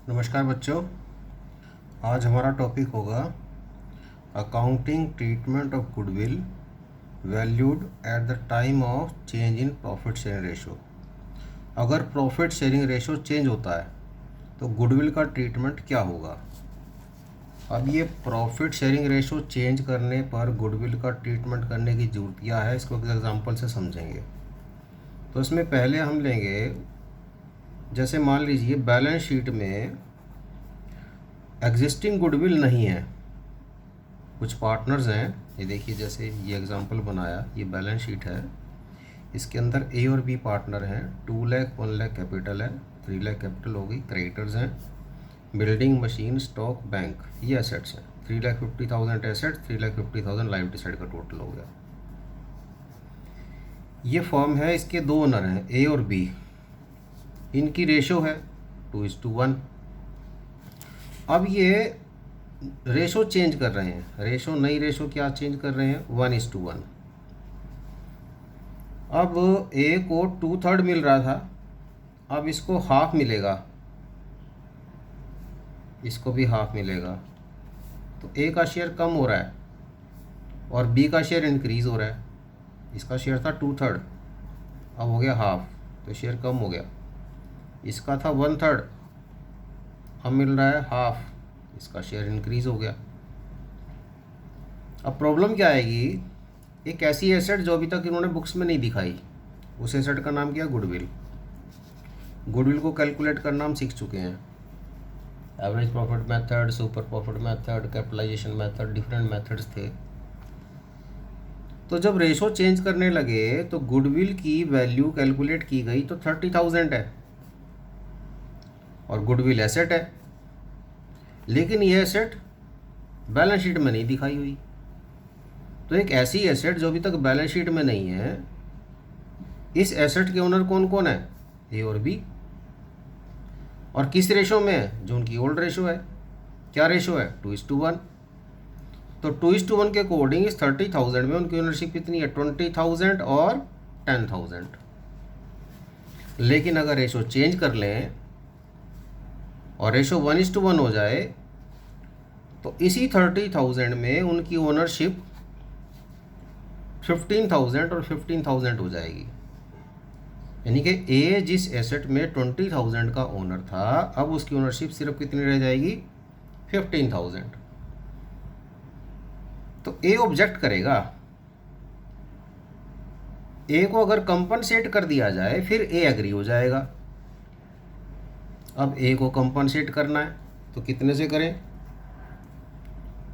नमस्कार बच्चों। आज हमारा टॉपिक होगा accounting treatment of goodwill valued at the time of change in profit sharing ratio. अगर प्रॉफिट शेयरिंग रेशो चेंज होता है तो गुडविल का ट्रीटमेंट क्या होगा। अब ये प्रॉफिट शेयरिंग रेशो चेंज करने पर गुडविल का ट्रीटमेंट करने की ज़रूरत क्या है, इसको एक एग्जांपल से समझेंगे। तो इसमें पहले हम लेंगे, जैसे मान लीजिए बैलेंस शीट में एग्जिस्टिंग गुडविल नहीं है, कुछ पार्टनर्स हैं। ये देखिए, जैसे ये एग्जांपल बनाया, ये बैलेंस शीट है, इसके अंदर ए और बी पार्टनर हैं। 2 लाख 1 लाख कैपिटल है, 3 लाख कैपिटल होगी, क्रेडिटर्स हैं, बिल्डिंग मशीन स्टॉक बैंक, ये एसेट्स हैं। 3,50,000 एसेट्स, 3,50,000 लाइबिलिटी साइड का टोटल हो गया। ये फॉर्म है, इसके दो ओनर हैं ए और बी, इनकी रेशो है 2:1। अब ये रेशो चेंज कर रहे हैं, रेशो नई रेशो क्या चेंज कर रहे हैं, 1:1। अब ए को 2/3 मिल रहा था, अब इसको हाफ मिलेगा, इसको भी हाफ मिलेगा। तो ए का शेयर कम हो रहा है और बी का शेयर इंक्रीज हो रहा है। इसका शेयर था 2/3, अब हो गया हाफ, तो शेयर कम हो गया। इसका था 1/3, अब मिल रहा है हाफ, इसका शेयर इंक्रीज हो गया। अब प्रॉब्लम क्या आएगी, एक ऐसी एसेट जो अभी तक इन्होंने बुक्स में नहीं दिखाई, उस एसेट का नाम क्या, गुडविल। गुडविल को कैलकुलेट करना हम सीख चुके हैं, average profit method, super profit method, capitalisation method, different methods थे। तो जब रेशो चेंज करने लगे तो गुडविल की वैल्यू कैलकुलेट की गई तो 30,000 है और गुडविल एसेट है, लेकिन ये एसेट बैलेंस शीट में नहीं दिखाई हुई। तो एक ऐसी एसेट जो अभी तक बैलेंस शीट में नहीं है, इस एसेट के ओनर कौन कौन है, ए और बी, और किस रेशो में है, जो उनकी ओल्ड रेशो है। क्या रेशो है, 2:1। तो 2:1 के अकॉर्डिंग इस 30,000 में उनकी ओनरशिप कितनी है, 20,000 और 10,000। लेकिन अगर रेशो चेंज कर लें और रेशो 1:1 हो जाए तो इसी 30,000 में उनकी ओनरशिप 15,000 और 15,000 हो जाएगी। यानी कि ए जिस एसेट में 20,000 का ओनर था, अब उसकी ओनरशिप सिर्फ कितनी रह जाएगी, 15,000। तो ए ऑब्जेक्ट करेगा, ए को अगर कंपनसेट कर दिया जाए फिर ए एग्री हो जाएगा। अब ए को कंपनसेट करना है तो कितने से करें,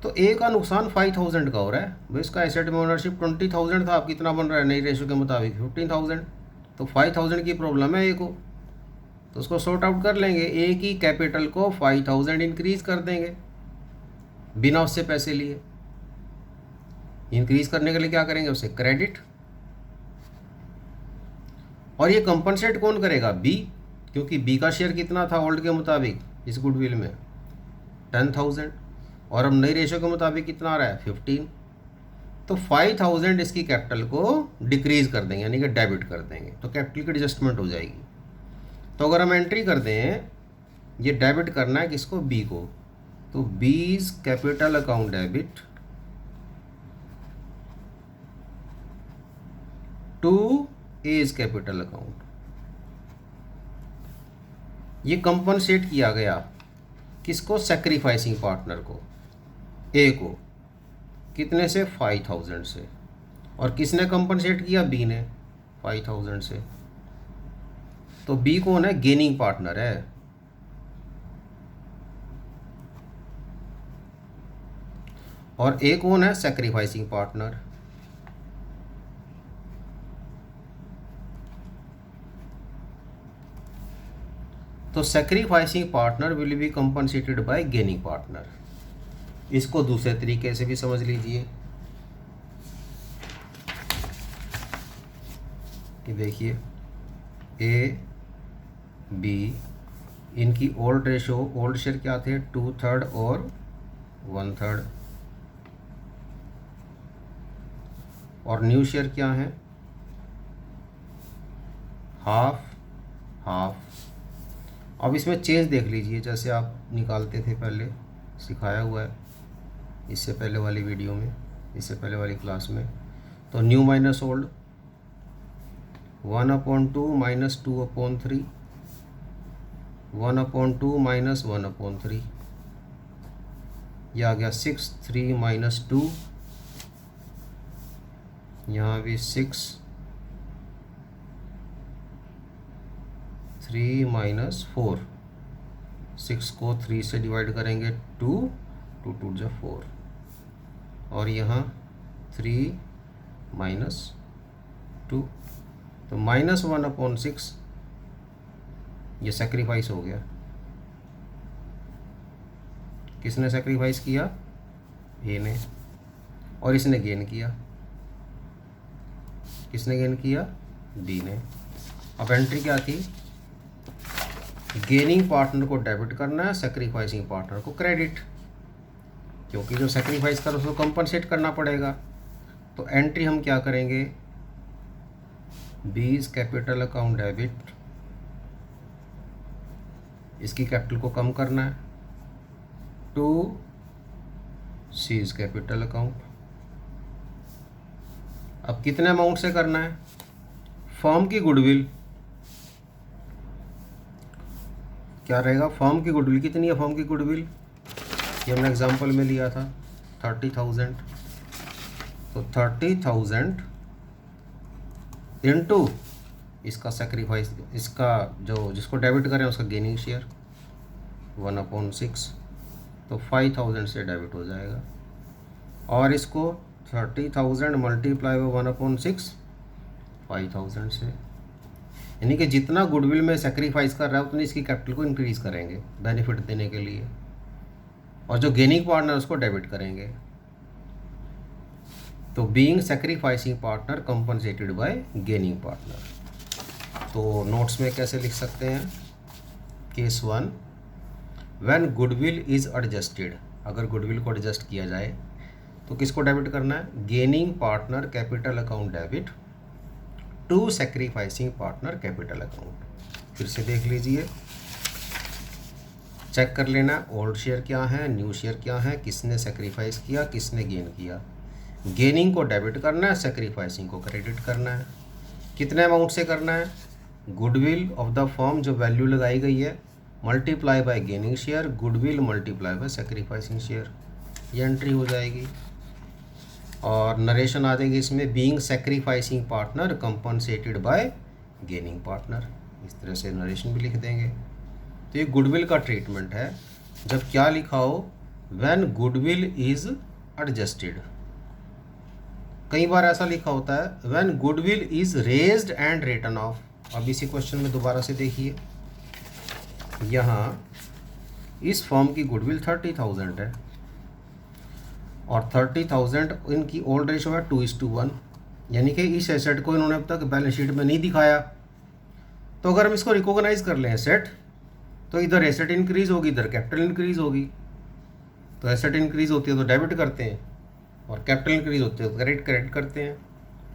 तो ए का नुकसान 5,000 का हो रहा है भाई, इसका एसेट में ओनरशिप 20,000 था, अब कितना बन रहा है नई रेशो के मुताबिक 15,000। तो 5,000 की प्रॉब्लम है ए को, तो उसको सॉर्ट आउट कर लेंगे। ए की कैपिटल को 5,000 इंक्रीज कर देंगे बिना उससे पैसे लिए। इंक्रीज करने के लिए क्या करेंगे, उससे क्रेडिट। और ये कंपनसेट कौन करेगा, बी, क्योंकि बी का शेयर कितना था ओल्ड के मुताबिक इस गुडविल में, 10,000, और अब नई रेशो के मुताबिक कितना आ रहा है, 15। तो 5,000 इसकी कैपिटल को डिक्रीज कर देंगे, यानी कि डेबिट कर देंगे, तो कैपिटल की एडजस्टमेंट हो जाएगी। तो अगर हम एंट्री कर दें, ये डेबिट करना है किसको, बी को, तो B's capital account debit to A's capital account. ये कंपनसेट किया गया किसको, सैक्रिफाइसिंग पार्टनर को, ए को, कितने से, 5,000 से। और किसने कंपनसेट किया, बी ने, 5,000 से। तो बी कौन है, गेनिंग पार्टनर है। और ए कौन है, सैक्रिफाइसिंग पार्टनर। तो sacrificing partner will be compensated by gaining partner. इसको दूसरे तरीके से भी समझ लीजिए कि देखिए, ए बी, इनकी ओल्ड रेशो, ओल्ड शेयर क्या थे, 2/3 और 1/3, और न्यू शेयर क्या है, हाफ हाफ। अब इसमें चेंज देख लीजिए, जैसे आप निकालते थे पहले, सिखाया हुआ है इससे पहले वाली वीडियो में, इससे पहले वाली क्लास में। तो new minus old, 1/2 minus 2/3, 1/2 minus 1/3, यह आ गया 6, 3 माइनस 2, यहाँ भी 6, 3 माइनस 4, 6 को 3 से डिवाइड करेंगे 2, 2 2 जा 4, और यहाँ 3 माइनस 2, तो -1/6 ये सेक्रीफाइस हो गया। किसने सेक्रीफाइस किया? ए ने। और इसने गेन किया, किसने गेन किया? डी ने। अब एंट्री क्या थी? गेनिंग पार्टनर को डेबिट करना है, सेक्रीफाइसिंग पार्टनर को क्रेडिट, क्योंकि जो सेक्रीफाइस कर उसको कंपनसेट करना पड़ेगा। तो एंट्री हम क्या करेंगे? बीज कैपिटल अकाउंट डेबिट, इसकी कैपिटल को कम करना है, टू सीज कैपिटल अकाउंट। अब कितने अमाउंट से करना है? फर्म की गुडविल क्या रहेगा? फर्म की गुडविल कितनी है? फर्म की गुडविल ये हमने एग्जांपल में लिया था 30,000, तो 30,000 इनटू इसका सेक्रीफाइस, इसका जो जिसको डेबिट करें उसका गेनिंग शेयर 1/6, तो 5,000 से डेबिट हो जाएगा। और इसको 30,000 मल्टीप्लाई बाय 1/6, 5,000 से, यानी कि जितना गुडविल में सेक्रीफाइस कर रहा है उतनी इसकी कैपिटल को इंक्रीज करेंगे बेनिफिट देने के लिए, और जो गेनिंग पार्टनर उसको डेबिट करेंगे। तो being sacrificing partner compensated by gaining partner. तो नोट्स में कैसे लिख सकते हैं? Case 1, when goodwill is adjusted, अगर गुडविल को एडजस्ट किया जाए तो किसको डेबिट करना है? Gaining partner capital account debit to sacrificing partner capital account. फिर से देख लीजिए, चेक कर लेना ओल्ड शेयर क्या है, न्यू शेयर क्या है, किसने सेक्रीफाइस किया, किसने गेन किया। गेनिंग को डेबिट करना है, सेक्रीफाइसिंग को क्रेडिट करना है। कितने अमाउंट से करना है? गुडविल ऑफ द फर्म जो वैल्यू लगाई गई है multiply by gaining share, goodwill multiply bye sacrificing share, ये एंट्री हो जाएगी। और नरेशन आ जाएगी इसमें, being sacrificing partner compensated by gaining partner, इस तरह से नरेशन भी लिख देंगे। तो ये गुडविल का ट्रीटमेंट है। जब क्या लिखा हो? When goodwill is adjusted. कई बार ऐसा लिखा होता है when goodwill is raised and written off. अब इसी क्वेश्चन में दोबारा से देखिए, यहाँ इस फर्म की गुडविल 30,000 है और 30,000 इनकी ओल्ड रेशो है 2:1, यानी कि इस एसेट को इन्होंने अब तक बैलेंस शीट में नहीं दिखाया। तो अगर हम इसको रिकॉग्नाइज कर लें एसेट, तो इधर एसेट इंक्रीज होगी, इधर कैपिटल इंक्रीज होगी। तो एसेट इंक्रीज होती है तो डेबिट करते हैं, और कैपिटल इंक्रीज होती है तो क्रेडिट करते हैं।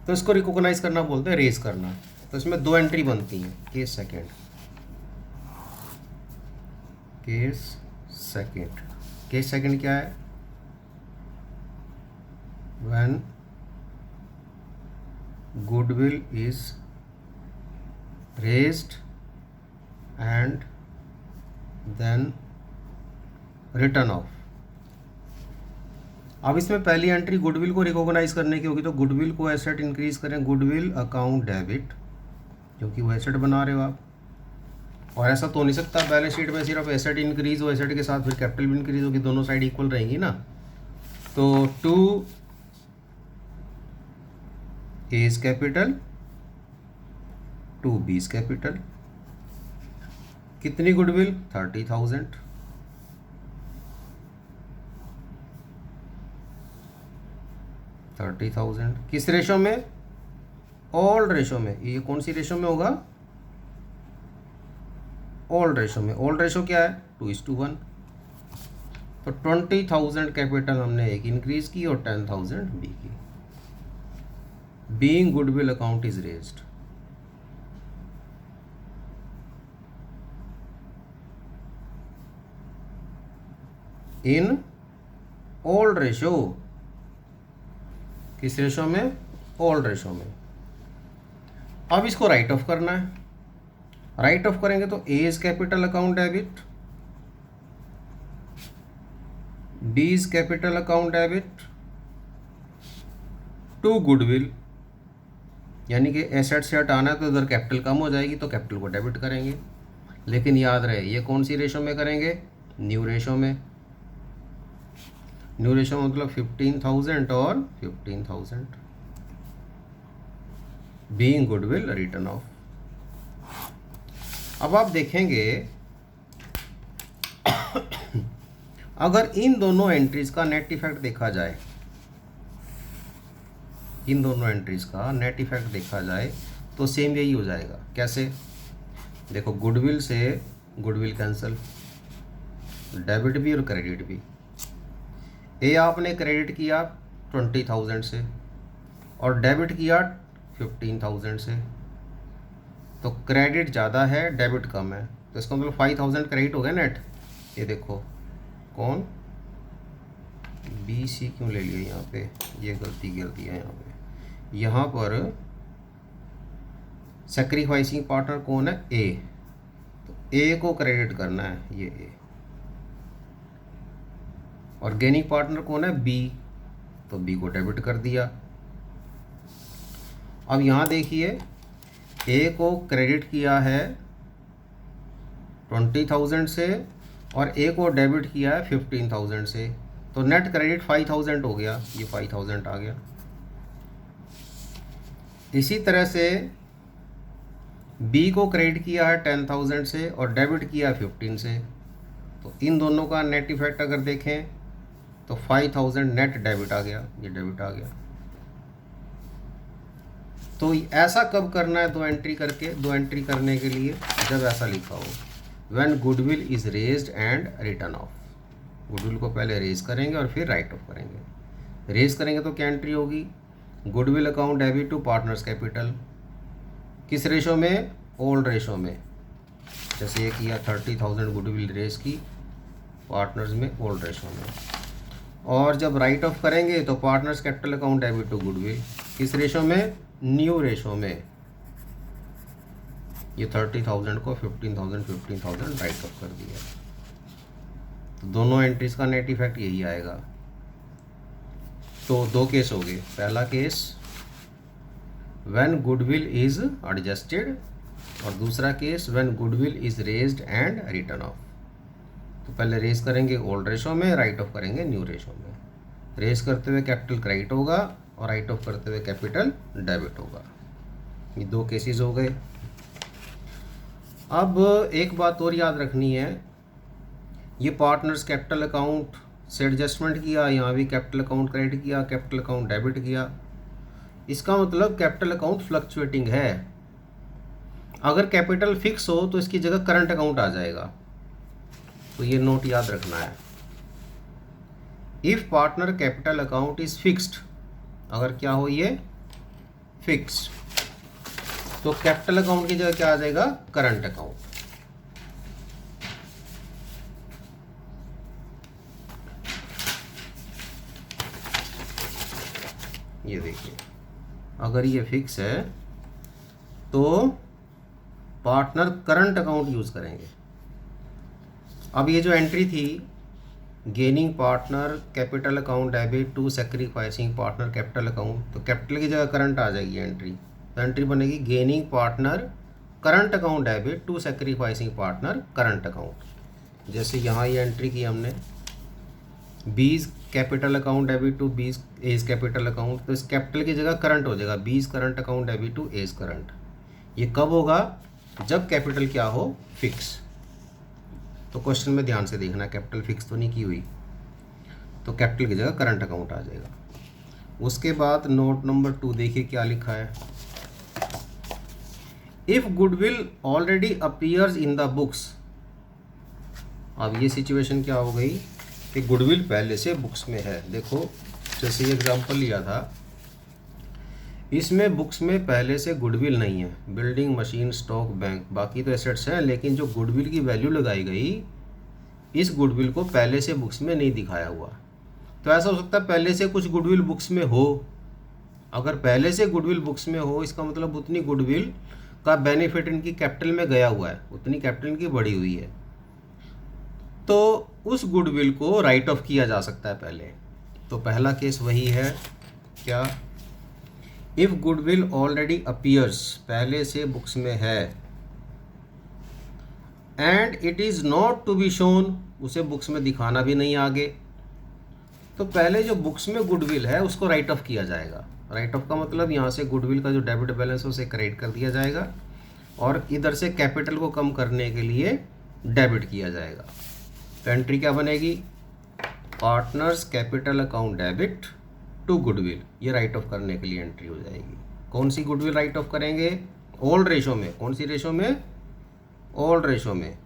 तो इसको रिकॉग्नाइज करना बोलते हैं रेज करना। तो इसमें दो एंट्री बनती हैं। Case second, case second, case second क्या है? when goodwill is raised and then written off। अब इसमें पहली एंट्री गुडविल को रिकॉग्नाइज करने की होगी, तो गुडविल को एसेट इंक्रीज करें, गुडविल अकाउंट डेबिट, क्योंकि वो एसेट बना रहे हो आप। और ऐसा तो नहीं सकता बैलेंस शीट में सिर्फ एसेट इंक्रीज हो, एसेट के साथ फिर कैपिटल भी इंक्रीज होगी, दोनों साइड इक्वल रहेंगी ना। तो 2 एज कैपिटल 2 बीज कैपिटल, कितनी गुडविल? 30,000। किस रेशो में? ओल्ड रेशो में। ये कौन सी रेशो में होगा? ओल्ड रेशो में। ओल्ड रेशो क्या है? 2:1। तो 20,000 कैपिटल हमने एक इंक्रीज की और 10,000 बी की। Being goodwill account is raised. In old ratio, किस रेशो में? ओल्ड रेशो में। अब इसको राइट ऑफ करना है। राइट ऑफ करेंगे तो A is capital account debit, B is capital account debit to goodwill, यानी कि एसेट से हटाना है तो इधर कैपिटल कम हो जाएगी तो कैपिटल को डेबिट करेंगे। लेकिन याद रहे ये कौन सी रेशो में करेंगे? न्यू रेशो में। न्यू रेशो मतलब 15,000 और 15,000 बीइंग गुडविल रिटर्न ऑफ। अब आप देखेंगे अगर इन दोनों एंट्रीज का नेट इफेक्ट देखा जाए, इन दोनों एंट्रीज का नेट इफेक्ट देखा जाए तो सेम यही हो जाएगा। कैसे? देखो गुडविल से गुडविल कैंसिल, डेबिट भी और क्रेडिट भी। ए आपने क्रेडिट किया 20,000 से और डेबिट किया 15,000 से, तो क्रेडिट ज़्यादा है डेबिट कम है, तो इसका मतलब 5,000 क्रेडिट हो गया नेट। ये देखो कौन बी सी क्यों ले लिया यहाँ पे, ये गलती है यहाँ पे। यहाँ पर सेक्रीफाइसिंग पार्टनर कौन है? ए, तो ए को क्रेडिट करना है, ये ए। और गेनिंग पार्टनर कौन है? बी, तो बी को डेबिट कर दिया। अब यहाँ देखिए ए को क्रेडिट किया है 20,000 से और ए को डेबिट किया है 15,000 से, तो नेट क्रेडिट 5,000 हो गया, ये 5,000 आ गया। इसी तरह से बी को क्रेडिट किया है 10,000 से और डेबिट किया 15 से, तो इन दोनों का नेट इफेक्ट अगर देखें तो 5,000 नेट डेबिट आ गया, ये डेबिट आ गया। तो ऐसा कब करना है? दो एंट्री करने के लिए जब ऐसा लिखा हो, when goodwill is raised and written of. Goodwill को पहले रेज करेंगे और फिर राइट ऑफ करेंगे। रेज करेंगे तो क्या एंट्री होगी? Goodwill account debit to partners capital, किस रेशो में? ओल्ड रेशो में। जैसे ये किया 30,000 गुडविल रेज की पार्टनर्स में, ओल्ड रेशो में। और जब राइट ऑफ करेंगे तो partners capital account debit to goodwill, किस रेशो में? न्यू रेशो में। ये 30,000 को 15,000 राइट ऑफ कर दिया। तो दोनों एंट्रीज का नेट इफेक्ट यही आएगा। तो दो केस हो गए। पहला case when goodwill is adjusted और दूसरा case when goodwill is raised and written of. तो पहले रेज करेंगे ओल्ड रेशो में, राइट ऑफ करेंगे न्यू रेशो में। रेज करते हुए कैपिटल क्रेडिट होगा और राइट ऑफ करते हुए कैपिटल डेबिट होगा। ये दो केसेस हो गए। अब एक बात और याद रखनी है, ये पार्टनर्स कैपिटल अकाउंट से एडजस्टमेंट किया, यहाँ भी कैपिटल अकाउंट क्रेडिट किया, कैपिटल अकाउंट डेबिट किया। इसका मतलब कैपिटल अकाउंट फ्लक्चुएटिंग है। अगर कैपिटल फिक्स हो तो इसकी जगह करंट अकाउंट आ जाएगा, तो ये नोट याद रखना है। If partner capital account is fixed, अगर क्या हो ये फिक्स्ड, तो कैपिटल अकाउंट की जगह क्या आ जाएगा? Current account. ये देखिए अगर ये फिक्स है तो पार्टनर करंट अकाउंट यूज करेंगे। अब ये जो एंट्री थी gaining partner capital account debit to sacrificing partner capital account, तो कैपिटल की जगह करंट आ जाएगी एंट्री। तो एंट्री बनेगी gaining partner current account debit to sacrificing partner current account. जैसे यहाँ ये एंट्री की हमने B's capital account debit to B's A's capital account, तो इस कैपिटल की जगह करंट हो जाएगा B's current account debit to A's current. ये कब होगा? जब कैपिटल क्या हो? फिक्स। तो क्वेश्चन में ध्यान से देखना, कैपिटल फिक्स तो नहीं की हुई, तो कैपिटल की जगह करंट अकाउंट आ जाएगा। उसके बाद नोट नंबर 2 देखिए क्या लिखा है। If goodwill already appears in the books. अब ये सिचुएशन क्या हो गई कि गुडविल पहले से बुक्स में है। देखो जैसे ये एग्जांपल लिया था, इसमें बुक्स में पहले से गुडविल नहीं है, बिल्डिंग मशीन स्टॉक बैंक बाकी तो एसेट्स हैं, लेकिन जो गुडविल की वैल्यू लगाई गई इस गुडविल को पहले से बुक्स में नहीं दिखाया हुआ। तो ऐसा हो सकता है पहले से कुछ गुडविल बुक्स में हो। अगर पहले से गुडविल बुक्स में हो, इसका मतलब उतनी गुडविल का बेनिफिट इनकी कैपिटल में गया हुआ है, उतनी कैपिटल इनकी बढ़ी हुई है, तो उस गुडविल को राइट ऑफ किया जा सकता है पहले। तो पहला केस वही है, क्या? इफ गुडविल ऑलरेडी अपीयर्स, पहले से बुक्स में है, and it is not to be shown, उसे बुक्स में दिखाना भी नहीं आगे, तो पहले जो बुक्स में गुडविल है उसको राइट ऑफ किया जाएगा। राइट ऑफ का मतलब यहाँ से गुडविल का जो डेबिट बैलेंस है उसे क्रेडिट कर दिया जाएगा और इधर से कैपिटल को कम करने के लिए डेबिट किया जाएगा। तो एंट्री क्या बनेगी? Partners capital account debit to goodwill, ये राइट ऑफ करने के लिए एंट्री हो जाएगी। कौन सी गुडविल राइट ऑफ करेंगे? ओल्ड रेशो में। कौन सी रेशो में? ओल्ड रेशो में।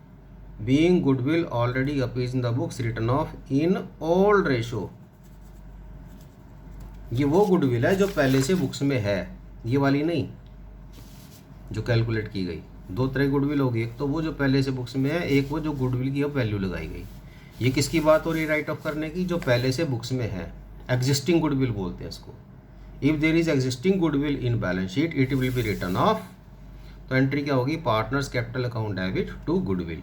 Being goodwill already appears in the books written off in old ratio, ये वो गुडविल है जो पहले से बुक्स में है, ये वाली नहीं जो कैलकुलेट की गई। दो तरह गुडविल होगी, एक तो वो जो पहले से बुक्स में है, एक वो जो गुडविल की अब वैल्यू लगाई गई। ये किसकी बात हो रही है राइट ऑफ करने की? जो पहले से बुक्स में है, एग्जिस्टिंग गुडविल बोलते हैं इसको। If there is existing goodwill in balance sheet it will be written off, तो एंट्री क्या होगी? Partners capital account debit to goodwill.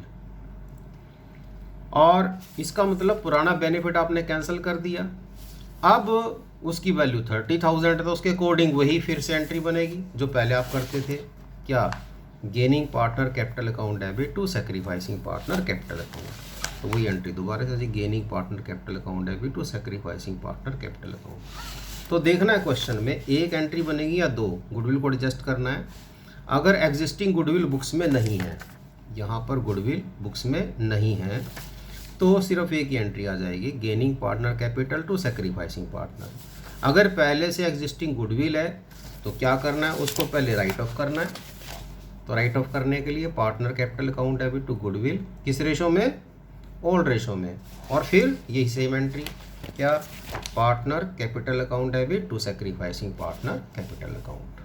और इसका मतलब पुराना बेनिफिट आपने कैंसिल कर दिया, अब उसकी वैल्यू 30,000 है, तो उसके अकॉर्डिंग वही फिर से एंट्री बनेगी जो पहले आप करते थे। क्या? Gaining partner capital account debit to sacrificing partner capital account, तो वही एंट्री दोबारा से gaining partner capital account debit to sacrificing partner capital account. तो देखना है क्वेश्चन में एक एंट्री बनेगी या दो, गुडविल को एडजस्ट करना है। अगर एग्जिस्टिंग गुडविल बुक्स में नहीं है, यहाँ पर गुडविल बुक्स में नहीं है, तो सिर्फ एक ही एंट्री आ जाएगी, gaining partner capital to sacrificing partner. अगर पहले से एग्जिस्टिंग गुडविल है तो क्या करना है? उसको पहले राइट ऑफ करना है। तो राइट ऑफ करने के लिए partner capital account debit to goodwill, किस रेशो में? ओल्ड रेशो में। और फिर यही सेम एंट्री, क्या? Partner capital account debit to sacrificing partner capital account.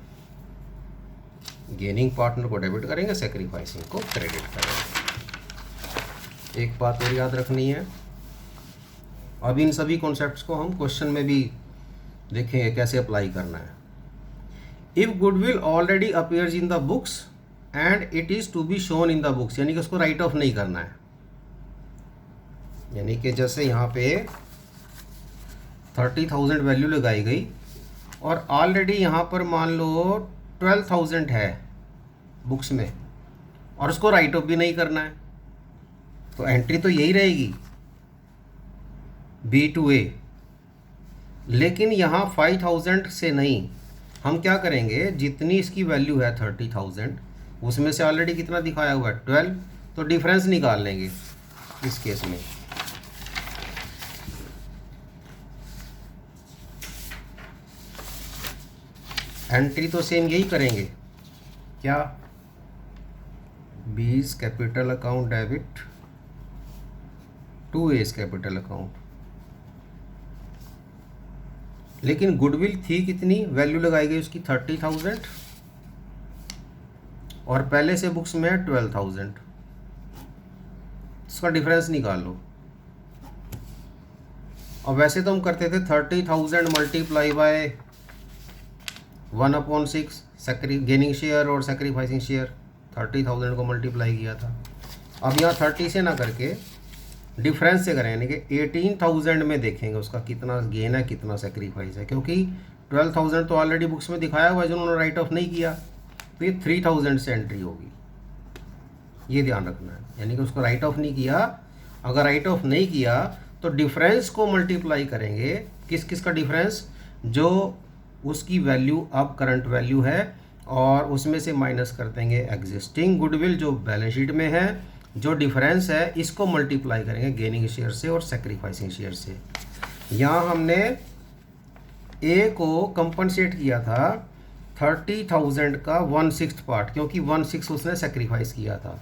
Gaining partner को डेबिट करेंगे, सेक्रीफाइसिंग को क्रेडिट करेंगे। एक बात और याद रखनी है, अब इन सभी कॉन्सेप्ट्स को हम क्वेश्चन में भी देखेंगे कैसे अप्लाई करना है। If goodwill already appears in the books and it is to be shown in the books, यानी कि उसको राइट ऑफ नहीं करना है। यानी कि जैसे यहाँ पे 30,000 वैल्यू लगाई गई और ऑलरेडी यहाँ पर मान लो 12,000 है बुक्स में और उसको राइट ऑफ भी नहीं करना है, तो एंट्री तो यही रहेगी बी टू ए। लेकिन यहाँ 5,000 से नहीं, हम क्या करेंगे, जितनी इसकी वैल्यू है 30,000 उसमें से ऑलरेडी कितना दिखाया हुआ है 12, तो डिफरेंस निकाल लेंगे इस केस में। एंट्री तो सेम यही करेंगे, क्या? 20 capital account debit to A's capital account. लेकिन गुडविल थी कितनी, वैल्यू लगाई गई उसकी 30,000 और पहले से बुक्स में है 12,000, इसका डिफरेंस निकाल लो। और वैसे तो हम करते थे 30,000 मल्टीप्लाई बाय 1/6 गेनिंग शेयर और सेक्रीफाइसिंग शेयर, 30,000 को मल्टीप्लाई किया था। अब यहाँ 30 से ना करके डिफरेंस से करें, यानी कि 18,000 में देखेंगे उसका कितना गेन है कितना सेक्रीफाइस है, क्योंकि 12,000 तो ऑलरेडी बुक्स में दिखाया हुआ है जिन्होंने राइट ऑफ नहीं किया, तो ये 3,000 से एंट्री होगी, ये ध्यान रखना है। यानी कि उसको राइट ऑफ नहीं किया, अगर राइट ऑफ नहीं किया तो डिफरेंस को मल्टीप्लाई करेंगे, किस किस का डिफरेंस, जो उसकी वैल्यू अब करंट वैल्यू है और उसमें से माइनस कर देंगे एग्जिस्टिंग गुडविल जो बैलेंस शीट में है, जो डिफरेंस है इसको मल्टीप्लाई करेंगे गेनिंग शेयर से और सेक्रीफाइसिंग शेयर से। यहाँ हमने ए को कंपनसेट किया था 30,000 का 1/6 पार्ट, क्योंकि 1/6 उसने सेक्रीफाइस किया था।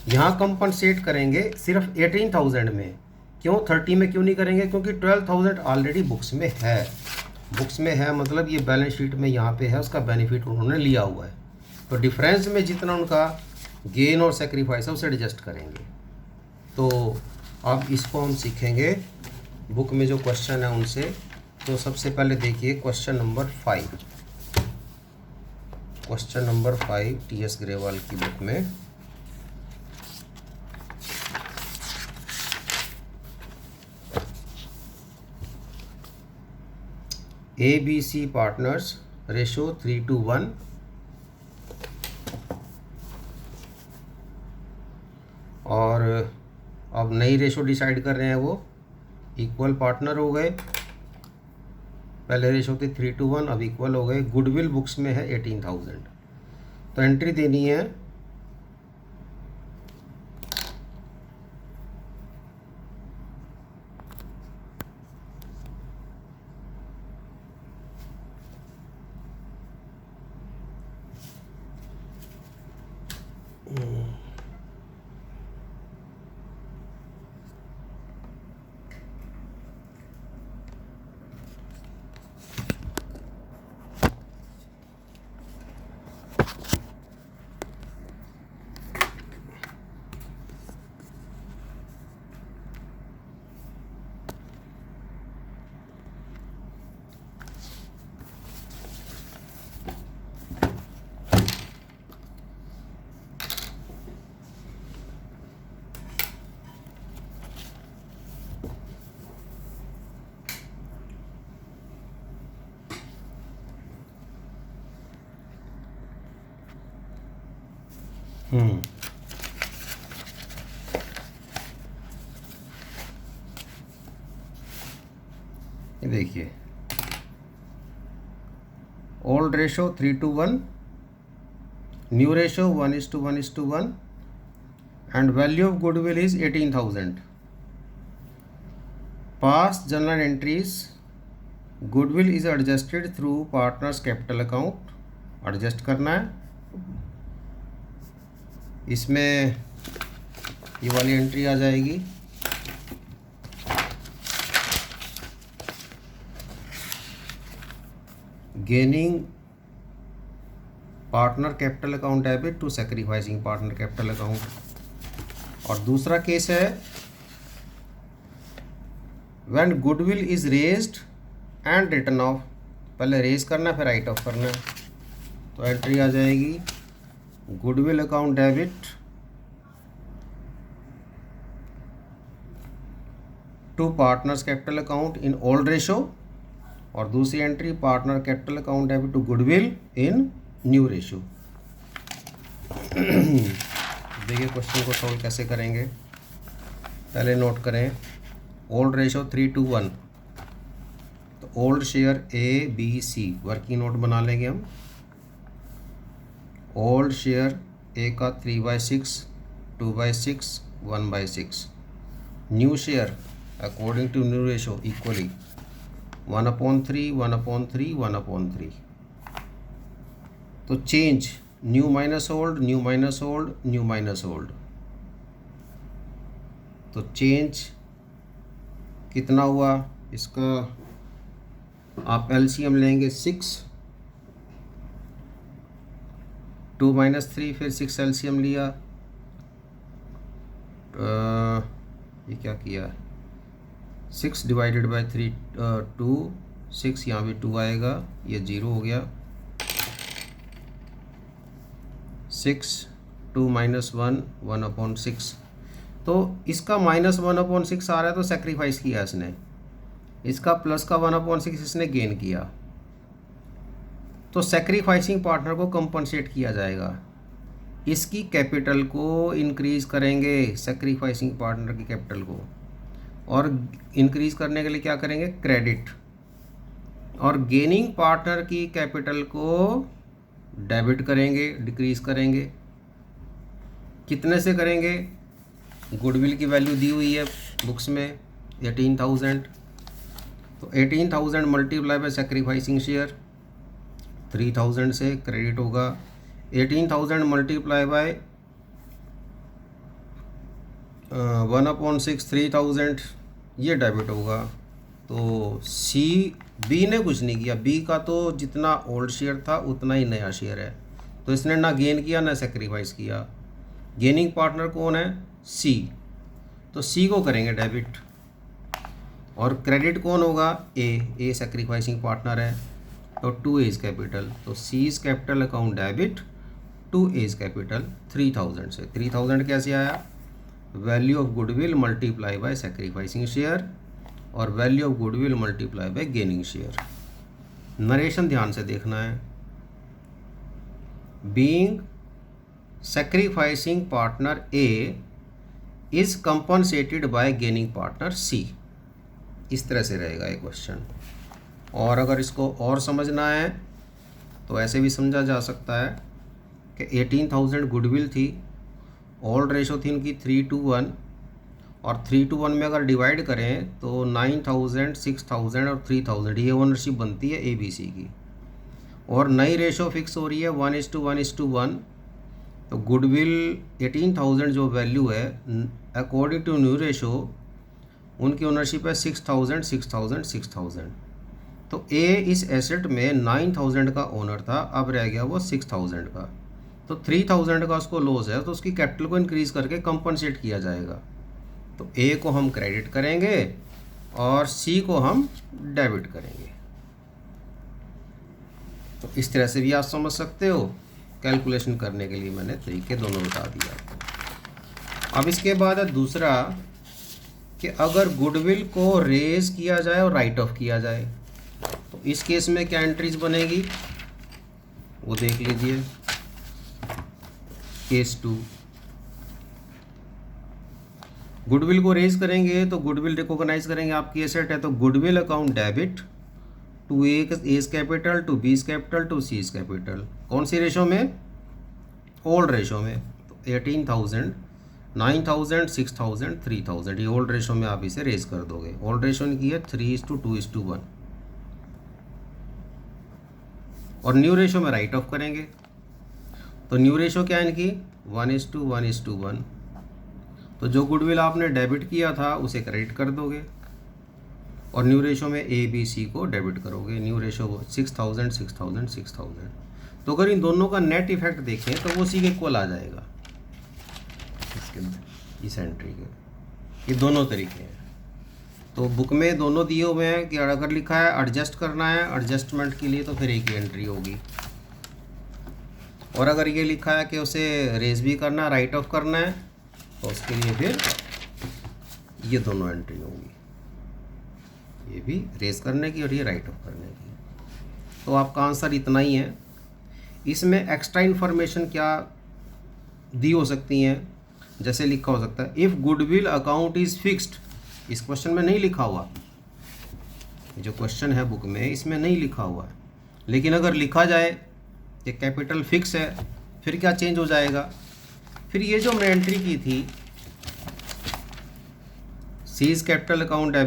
यहाँ कंपनसेट करेंगे सिर्फ 18,000 में, क्यों 30 में क्यों नहीं करेंगे, क्योंकि 12,000 ऑलरेडी बुक्स में है। बुक्स में है मतलब ये बैलेंस शीट में यहाँ पे है, उसका बेनिफिट उन्होंने लिया हुआ है, तो डिफरेंस में जितना उनका गेन और सेक्रीफाइस है उसे एडजस्ट करेंगे। तो अब इसको हम सीखेंगे बुक में जो क्वेश्चन है उनसे। तो सबसे पहले देखिए question number 5, question number 5 T.S.. Grewal की बुक में। ABC पार्टनर्स रेशो 3:1 और अब नई रेशो डिसाइड कर रहे हैं, वो इक्वल पार्टनर हो गए। पहले रेशो थी 3:1, अब इक्वल हो गए। गुडविल बुक्स में है 18,000। तो एंट्री देनी है ये देखिए old ratio 3:1, new ratio 1:1:1 and value of goodwill is 18,000. Past journal entries, goodwill is adjusted through partners capital account. Adjust करना है। इसमें ये वाली एंट्री आ जाएगी, gaining partner capital account debit to sacrificing partner capital account. और दूसरा case है when goodwill is raised and written off. पहले रेज करना है फिर राइट ऑफ करना है। तो एंट्री आ जाएगी goodwill account debit to partners capital account in old ratio, और दूसरी entry partner capital account debit to goodwill in new ratio. देखिए क्वेश्चन को सॉल्व कैसे करेंगे। पहले नोट करें ओल्ड रेशो 3:1। तो old share ABC working note बना लेंगे हम। ओल्ड शेयर A का 3/6, 2/6, 1/6। New share according to new ratio equally 1/3, 1/3, 1/3। तो change new minus old, new minus old, new minus old. तो चेंज कितना हुआ इसका, आप एलसीएम लेंगे 6, 2 - 3 फिर 6 एलसीएम लिया। ये क्या किया, 6 डिवाइडेड बाई 3 2, 6 यहाँ भी 2 आएगा, ये 0 हो गया। 6 2 - 1 1/6। तो इसका -1/6 आ रहा है तो सेक्रीफाइस किया इसने। इसका प्लस का 1/6 इसने गेन किया। तो सेक्रीफाइसिंग पार्टनर को कंपनसेट किया जाएगा। इसकी कैपिटल को इंक्रीज करेंगे, सेक्रीफाइसिंग पार्टनर की कैपिटल को, और इंक्रीज करने के लिए क्या करेंगे, क्रेडिट। और गेनिंग पार्टनर की कैपिटल को डेबिट करेंगे, डिक्रीज करेंगे। कितने से करेंगे, गुडविल की वैल्यू दी हुई है बुक्स में 18,000। तो 18,000 मल्टीप्लाई बाय सेक्रीफाइसिंग शेयर 3,000 से क्रेडिट होगा। 18,000 मल्टीप्लाई बाय 1/6 3,000 ये डेबिट होगा। तो बी ने कुछ नहीं किया, बी का तो जितना ओल्ड शेयर था उतना ही नया शेयर है। तो इसने ना गेन किया ना सेक्रीफाइस किया। गेनिंग पार्टनर कौन है, सी। तो सी को करेंगे डेबिट, और क्रेडिट कौन होगा, ए सैक्रिफाइसिंग पार्टनर है, तो टू एज कैपिटल, तो C is capital account debit to A's capital 3000 से। 3000 कैसे आया, value of goodwill multiply by sacrificing share और value of goodwill multiply by gaining share. Narration ध्यान से देखना है। Being sacrificing partner A is compensated by gaining partner C, इस तरह से रहेगा ये क्वेश्चन। और अगर इसको और समझना है तो ऐसे भी समझा जा सकता है कि 18,000 गुडविल थी, ओल्ड रेशो थी इनकी 3:1, और 3:1 में अगर डिवाइड करें तो 9,000, 6,000 और 3,000 ये ओनरशिप बनती है ABC की, और नई रेशो फिक्स हो रही है 1:1:1, तो गुडविल 18,000 जो वैल्यू है अकॉर्डिंग टू न्यू रेशो उनकी ओनरशिप है 6,000, 6,000, 6,000। तो ए इस एसेट में 9,000 का ओनर था, अब रह गया वो 6,000 का, तो 3,000 का उसको लॉस है, तो उसकी कैपिटल को इंक्रीज करके कंपनसेट किया जाएगा। तो ए को हम क्रेडिट करेंगे और सी को हम डेबिट करेंगे। तो इस तरह से भी आप समझ सकते हो। कैलकुलेशन करने के लिए मैंने तरीके दोनों बता दिया आपको। अब इसके बाद है दूसरा कि अगर गुडविल को रेज किया जाए और राइट ऑफ किया जाए, तो इस केस में क्या एंट्रीज बनेगी वो देख लीजिए। केस 2, गुडविल को रेज करेंगे तो गुडविल रिकॉग्नाइज करेंगे, आपकी एसेट है, तो goodwill account debit to A's capital to B's capital to C's capital, कौन सी रेशो में, ओल्ड रेशो में। तो 18,000, 9,000, 6,000, 3,000 ये ओल्ड रेशो में आप इसे रेज कर दोगे। ओल्ड रेशो की है 3:2:1, और न्यू रेशो में राइट ऑफ करेंगे, तो न्यू रेशो क्या है इनकी 1:1:1, तो जो गुडविल आपने डेबिट किया था उसे क्रेडिट कर दोगे, और न्यू रेशो में ABC को डेबिट करोगे। New ratio 6,000, 6,000, 6,000। तो अगर इन दोनों का नेट इफेक्ट देखें तो वो सी के इक्वल आ जाएगा इस एंट्री के। ये दोनों तरीके हैं। तो बुक में दोनों दिए हुए हैं कि अगर लिखा है एडजस्ट करना है, एडजस्टमेंट के लिए तो फिर एक ही एंट्री होगी, और अगर ये लिखा है कि उसे रेज भी करना है, राइट ऑफ करना है, तो उसके लिए फिर ये दोनों एंट्री होंगी, ये भी रेज करने की और ये राइट ऑफ करने की। तो आपका आंसर इतना ही है। इसमें एक्स्ट्रा इन्फॉर्मेशन क्या दी हो सकती हैं, जैसे लिखा हो सकता है if goodwill account is fixed, इस क्वेश्चन में नहीं लिखा हुआ, जो क्वेश्चन है बुक में इसमें नहीं लिखा हुआ है, लेकिन अगर लिखा जाए कि कैपिटल फिक्स है, फिर क्या चेंज हो जाएगा, फिर ये जो हमने एंट्री की थी सीज कैपिटल अकाउंट